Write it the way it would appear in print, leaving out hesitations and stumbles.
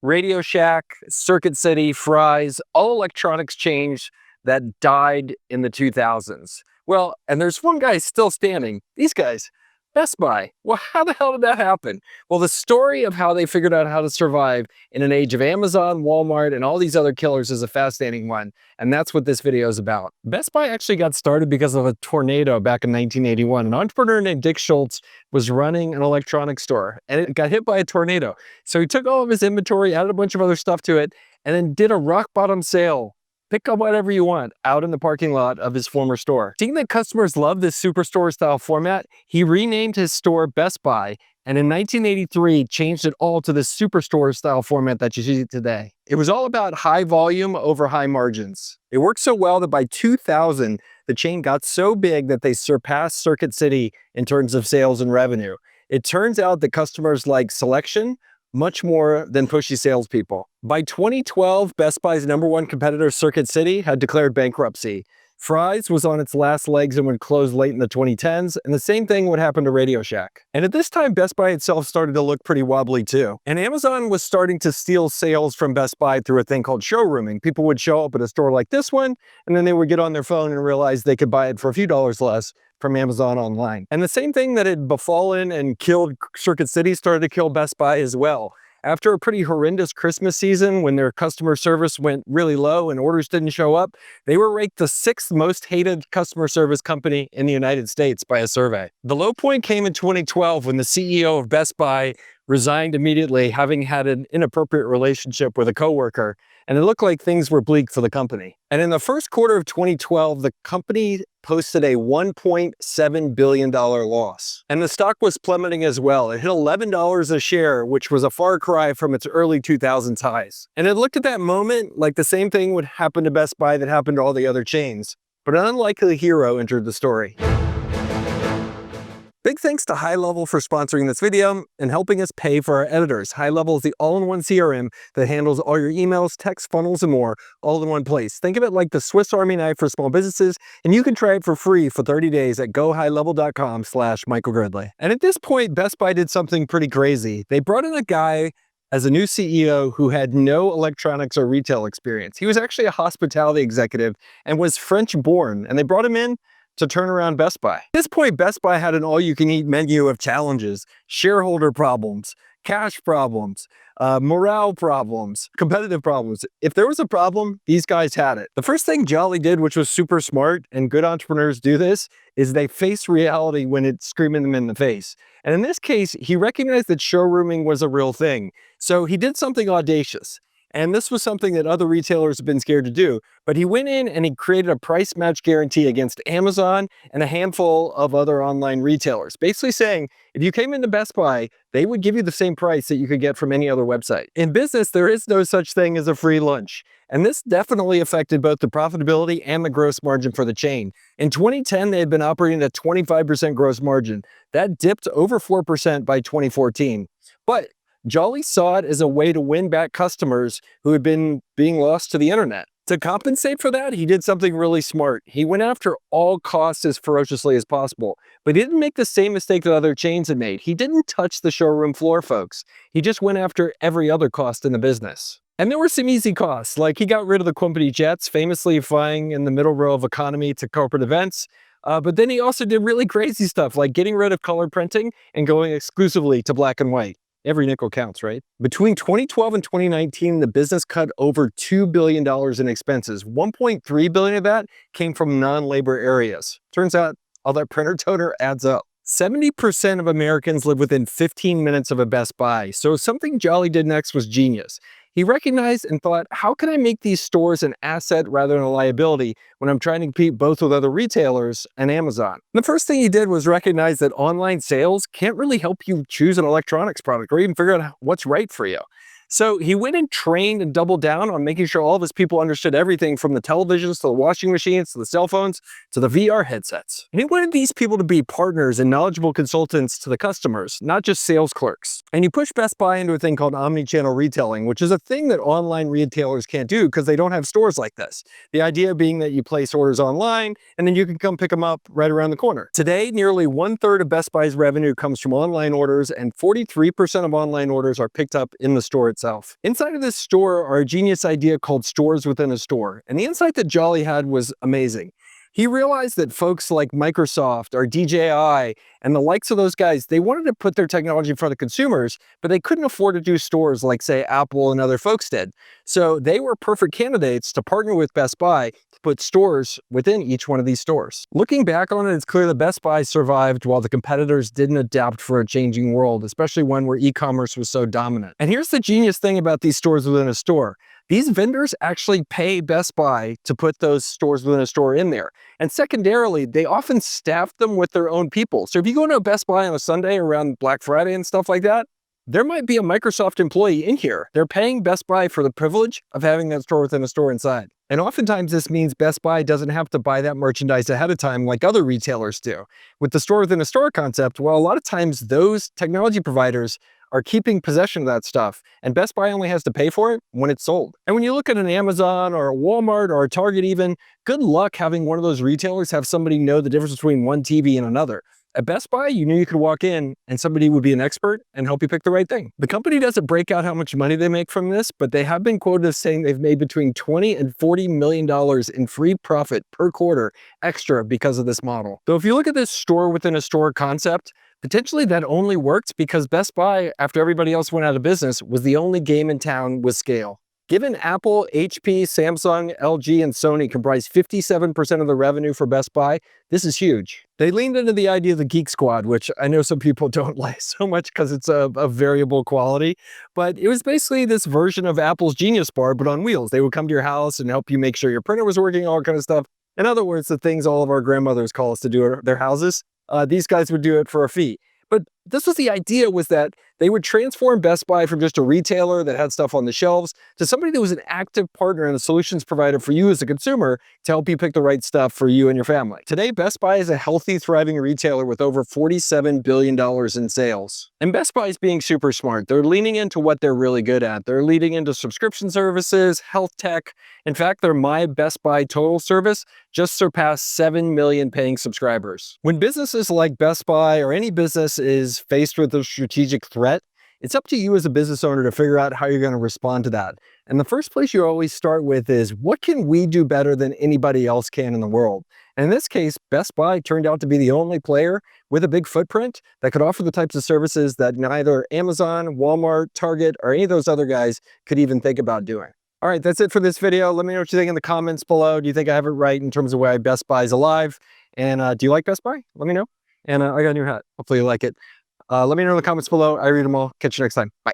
RadioShack, Circuit City, Fry's, all electronics chains that died in the 2000s. Well, and there's one guy still standing. These guys, Best Buy. Well, how the hell did that happen? Well, the story of how they figured out how to survive in an age of Amazon, Walmart, and all these other killers is a fascinating one. And that's what this video is about. Best Buy actually got started because of a tornado back in 1981. An entrepreneur named Dick Schultz was running an electronics store and it got hit by a tornado. So he took all of his inventory, added a bunch of other stuff to it, and then did a rock bottom sale. Pick up whatever you want out in the parking lot of his former store. Seeing that customers love this superstore style format, he renamed his store Best Buy, and in 1983 changed it all to the superstore style format that you see today. It was all about high volume over high margins. It worked so well that by 2000, the chain got so big that they surpassed Circuit City in terms of sales and revenue. It turns out that customers like selection much more than pushy salespeople. By 2012, Best Buy's #1 competitor, Circuit City, had declared bankruptcy. Fry's was on its last legs and would close late in the 2010s, and the same thing would happen to RadioShack. And at this time, Best Buy itself started to look pretty wobbly too. And Amazon was starting to steal sales from Best Buy through a thing called showrooming. People would show up at a store like this one, and then they would get on their phone and realize they could buy it for a few dollars less from Amazon online. And the same thing that had befallen and killed Circuit City started to kill Best Buy as well. After a pretty horrendous Christmas season, when their customer service went really low and orders didn't show up, they were ranked the 6th most hated customer service company in the United States by a survey. The low point came in 2012 when the CEO of Best Buy resigned immediately, having had an inappropriate relationship with a coworker, and it looked like things were bleak for the company. And in the first quarter of 2012, the company posted a $1.7 billion loss. And the stock was plummeting as well. It hit $11 a share, which was a far cry from its early 2000s highs. And it looked at that moment like the same thing would happen to Best Buy that happened to all the other chains. But an unlikely hero entered the story. Big thanks to High Level for sponsoring this video and helping us pay for our editors. High Level is the all-in-one CRM that handles all your emails, text funnels, and more all in one place. Think of it like the Swiss Army knife for small businesses, and you can try it for free for 30 days at gohighlevel.com/Michael Gridley. And at this point, Best Buy did something pretty crazy. They brought in a guy as a new CEO who had no electronics or retail experience. He was actually a hospitality executive and was French-born, and they brought him in to turn around Best Buy. At this point, Best Buy had an all-you-can-eat menu of challenges: shareholder problems, cash problems, morale problems, competitive problems. If there was a problem, these guys had it. The first thing Joly did, which was super smart, and good entrepreneurs do this, is they face reality when it's screaming them in the face. And in this case, he recognized that showrooming was a real thing. So he did something audacious. And this was something that other retailers have been scared to do. But he went in and he created a price match guarantee against Amazon and a handful of other online retailers, basically saying, if you came into Best Buy, they would give you the same price that you could get from any other website. In business, there is no such thing as a free lunch. And this definitely affected both the profitability and the gross margin for the chain. In 2010, they had been operating at 25% gross margin. That dipped over 4% by 2014. But Joly saw it as a way to win back customers who had been being lost to the internet. To compensate for that, he did something really smart. He went after all costs as ferociously as possible, but he didn't make the same mistake that other chains had made. He didn't touch the showroom floor, folks. He just went after every other cost in the business. And there were some easy costs, like he got rid of the company jets, famously flying in the middle row of economy to corporate events. But then he also did really crazy stuff, like getting rid of color printing and going exclusively to black and white. Every nickel counts, right? Between 2012 and 2019, the business cut over $2 billion in expenses. $1.3 billion of that came from non-labor areas. Turns out all that printer toner adds up. 70% of Americans live within 15 minutes of a Best Buy. So something Joly did next was genius. He recognized and thought, how can I make these stores an asset rather than a liability when I'm trying to compete both with other retailers and Amazon? The first thing he did was recognize that online sales can't really help you choose an electronics product or even figure out what's right for you. So he went and trained and doubled down on making sure all of his people understood everything from the televisions to the washing machines to the cell phones to the VR headsets. And he wanted these people to be partners and knowledgeable consultants to the customers, not just sales clerks. And he pushed Best Buy into a thing called omnichannel retailing, which is a thing that online retailers can't do because they don't have stores like this. The idea being that you place orders online and then you can come pick them up right around the corner. Today, nearly 1/3 of Best Buy's revenue comes from online orders, and 43% of online orders are picked up in the store itself. itself. Inside of this store are a genius idea called stores within a store. And the insight that Joly had was amazing. He realized that folks like Microsoft or DJI and the likes of those guys, they wanted to put their technology in front of consumers, but they couldn't afford to do stores like, say, Apple and other folks did. So they were perfect candidates to partner with Best Buy to put stores within each one of these stores. Looking back on it, it's clear that Best Buy survived while the competitors didn't adapt for a changing world, especially one where e-commerce was so dominant. And here's the genius thing about these stores within a store. These vendors actually pay Best Buy to put those stores within a store in there. And secondarily, they often staff them with their own people. So if you go to a Best Buy on a Sunday around Black Friday and stuff like that, there might be a Microsoft employee in here. They're paying Best Buy for the privilege of having that store within a store inside. And oftentimes this means Best Buy doesn't have to buy that merchandise ahead of time like other retailers do. With the store within a store concept, well, a lot of times those technology providers are keeping possession of that stuff, and Best Buy only has to pay for it when it's sold. And when you look at an Amazon or a Walmart or a Target even, good luck having one of those retailers have somebody know the difference between one TV and another. At Best Buy, you knew you could walk in and somebody would be an expert and help you pick the right thing. The company doesn't break out how much money they make from this, but they have been quoted as saying they've made between $20 and $40 million in free profit per quarter extra because of this model. So if you look at this store within a store concept, potentially that only worked because Best Buy, after everybody else went out of business, was the only game in town with scale. Given Apple, HP, Samsung, LG, and Sony comprise 57% of the revenue for Best Buy, this is huge. They leaned into the idea of the Geek Squad, which I know some people don't like so much because it's a variable quality, but it was basically this version of Apple's Genius Bar, but on wheels. They would come to your house and help you make sure your printer was working, all kind of stuff. In other words, the things all of our grandmothers call us to do at their houses, these guys would do it for a fee. But this was the idea, was that they would transform Best Buy from just a retailer that had stuff on the shelves to somebody that was an active partner and a solutions provider for you as a consumer to help you pick the right stuff for you and your family. Today, Best Buy is a healthy, thriving retailer with over $47 billion in sales. And Best Buy is being super smart. They're leaning into what they're really good at. They're leading into subscription services, health tech. In fact, their My Best Buy Total service just surpassed 7 million paying subscribers. When businesses like Best Buy or any business is faced with a strategic threat, it's up to you as a business owner to figure out how you're going to respond to that. And the first place you always start with is, what can we do better than anybody else can in the world? And in this case, Best Buy turned out to be the only player with a big footprint that could offer the types of services that neither Amazon, Walmart, Target, or any of those other guys could even think about doing. All right, that's it for this video. Let me know what you think in the comments below. Do you think I have it right in terms of why Best Buy is alive? And do you like Best Buy? Let me know. And I got a new hat. Hopefully you like it. Let me know in the comments below. I read them all. Catch you next time. Bye.